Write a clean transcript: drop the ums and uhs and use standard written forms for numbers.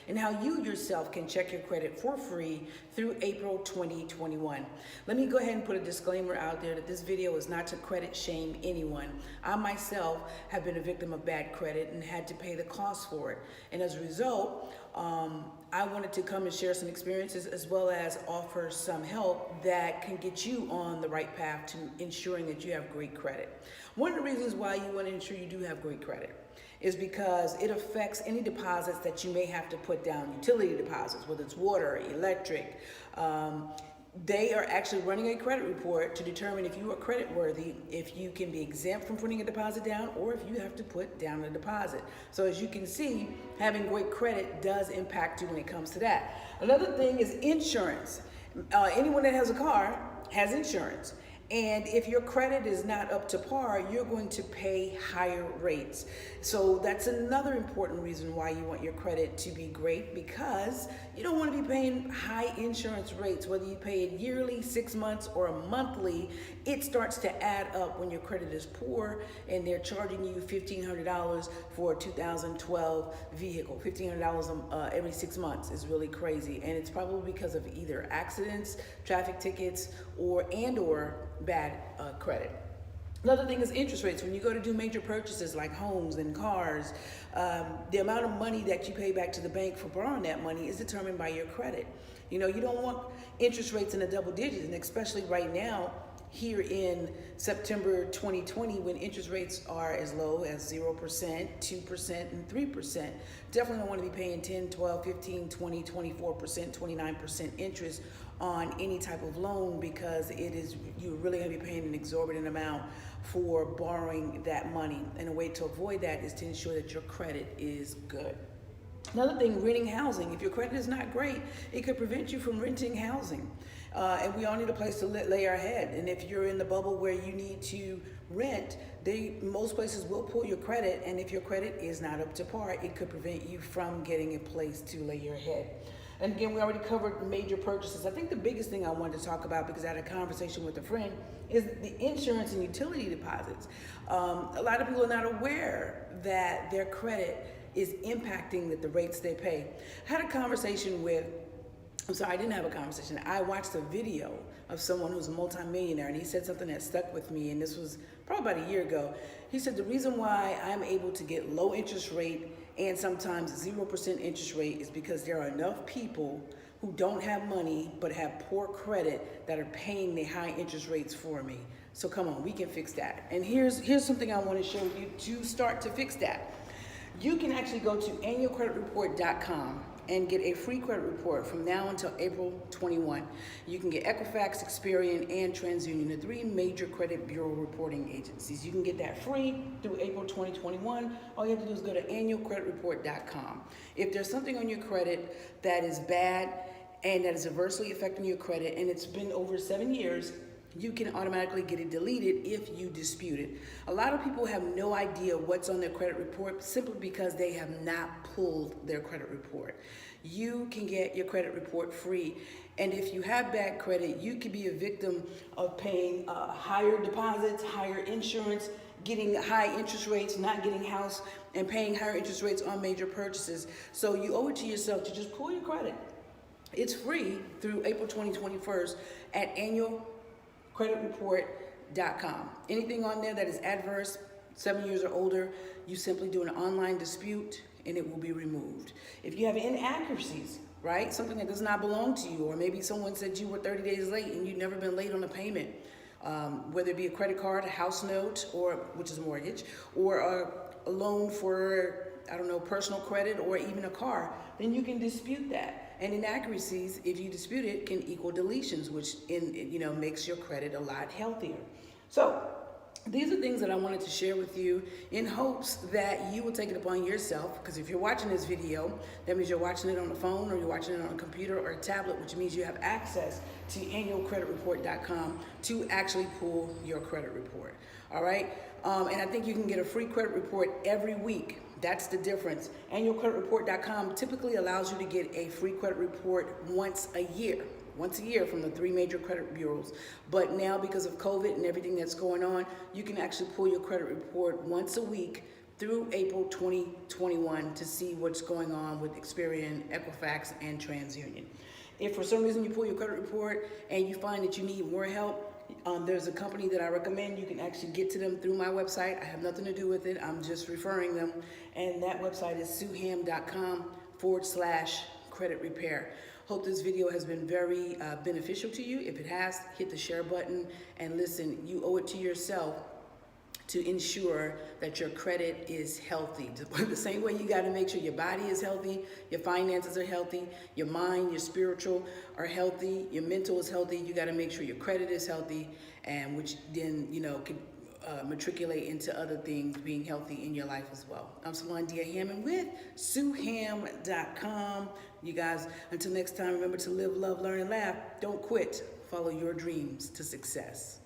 and how you yourself can check your credit for free through April 2021. Let me go ahead and put a disclaimer out there that this video is not to credit shame anyone. I myself have been a victim of bad credit and had to pay the cost for it. And as a result, I wanted to come and share some experiences as well as offer some help that can get you on the right path to ensuring that you have great credit. One of the reasons why you want to ensure you do have great credit is because it affects any deposits that you may have to put down, utility deposits, whether it's water, electric. They are actually running a credit report to determine if you are credit worthy, if you can be exempt from putting a deposit down, or if you have to put down a deposit. So as you can see, having great credit does impact you when it comes to that. Another thing is insurance. Anyone that has a car has insurance. And if your credit is not up to par, you're going to pay higher rates. So that's another important reason why you want your credit to be great, because you don't want to be paying high insurance rates, whether you pay it yearly, 6 months, or a monthly. It starts to add up when your credit is poor and they're charging you $1,500 for a 2012 vehicle. $1,500 every 6 months is really crazy. And it's probably because of either accidents, traffic tickets, or bad credit. Another thing is interest rates. When you go to do major purchases like homes and cars, the amount of money that you pay back to the bank for borrowing that money is determined by your credit. You know, you don't want interest rates in the double digits, and especially right now, here in September 2020, when interest rates are as low as 0%, 2%, and 3%. Definitely don't want to be paying 10, 12, 15, 20, 24%, 29% interest on any type of loan, because you're really going to be paying an exorbitant amount for borrowing that money. And a way to avoid that is to ensure that your credit is good. Another thing, renting housing. If your credit is not great, it could prevent you from renting housing. And we all need a place to lay our head. And if you're in the bubble where you need to rent, most places will pull your credit. And if your credit is not up to par, it could prevent you from getting a place to lay your head. And again, we already covered major purchases. I think the biggest thing I wanted to talk about, because I had a conversation with a friend, is the insurance and utility deposits. A lot of people are not aware that their credit is impacting the rates they pay. I had a conversation I didn't have a conversation. I watched a video of someone who's a multimillionaire, and he said something that stuck with me, and this was probably about a year ago. He said, the reason why I'm able to get low interest rate and sometimes 0% interest rate is because there are enough people who don't have money but have poor credit that are paying the high interest rates for me. So come on, we can fix that. And here's something I want to show you to start to fix that. You can actually go to annualcreditreport.com and get a free credit report from now until April 21. You can get Equifax, Experian, and TransUnion, the 3 major credit bureau reporting agencies. You can get that free through April 2021. All you have to do is go to annualcreditreport.com. If there's something on your credit that is bad and that is adversely affecting your credit, and it's been over 7 years, you can automatically get it deleted if you dispute it. A lot of people have no idea what's on their credit report simply because they have not pulled their credit report. You can get your credit report free. And if you have bad credit, you could be a victim of paying higher deposits, higher insurance, getting high interest rates, not getting house, and paying higher interest rates on major purchases. So you owe it to yourself to just pull your credit. It's free through April 2021 at annualcreditreport.com. Anything on there that is adverse, 7 years or older, you simply do an online dispute and it will be removed. If you have inaccuracies, right, something that does not belong to you, or maybe someone said you were 30 days late and you've never been late on a payment, whether it be a credit card, a house note, which is a mortgage, or a loan for, personal credit, or even a car, then you can dispute that. And inaccuracies, if you dispute it, can equal deletions, which makes your credit a lot healthier. So these are things that I wanted to share with you in hopes that you will take it upon yourself, because if you're watching this video, that means you're watching it on a phone, or you're watching it on a computer or a tablet, which means you have access to annualcreditreport.com to actually pull your credit report. All right? And I think you can get a free credit report every week. That's the difference. Annualcreditreport.com typically allows you to get a free credit report once a year from the 3 major credit bureaus. But now, because of COVID and everything that's going on, you can actually pull your credit report once a week through April 2021 to see what's going on with Experian, Equifax, and TransUnion. If for some reason you pull your credit report and you find that you need more help, there's a company that I recommend. You can actually get to them through my website. I have nothing to do with it. I'm just referring them. And that website is sueham.com/credit repair. Hope this video has been very beneficial to you. If it has, hit the share button and listen, you owe it to yourself to ensure that your credit is healthy. The same way you got to make sure your body is healthy, your finances are healthy, your mind, your spiritual are healthy, your mental is healthy. You got to make sure your credit is healthy, and which then can matriculate into other things being healthy in your life as well. I'm Salondia Hammond with sueham.com. You guys, until next time, remember to live, love, learn, and laugh. Don't quit. Follow your dreams to success.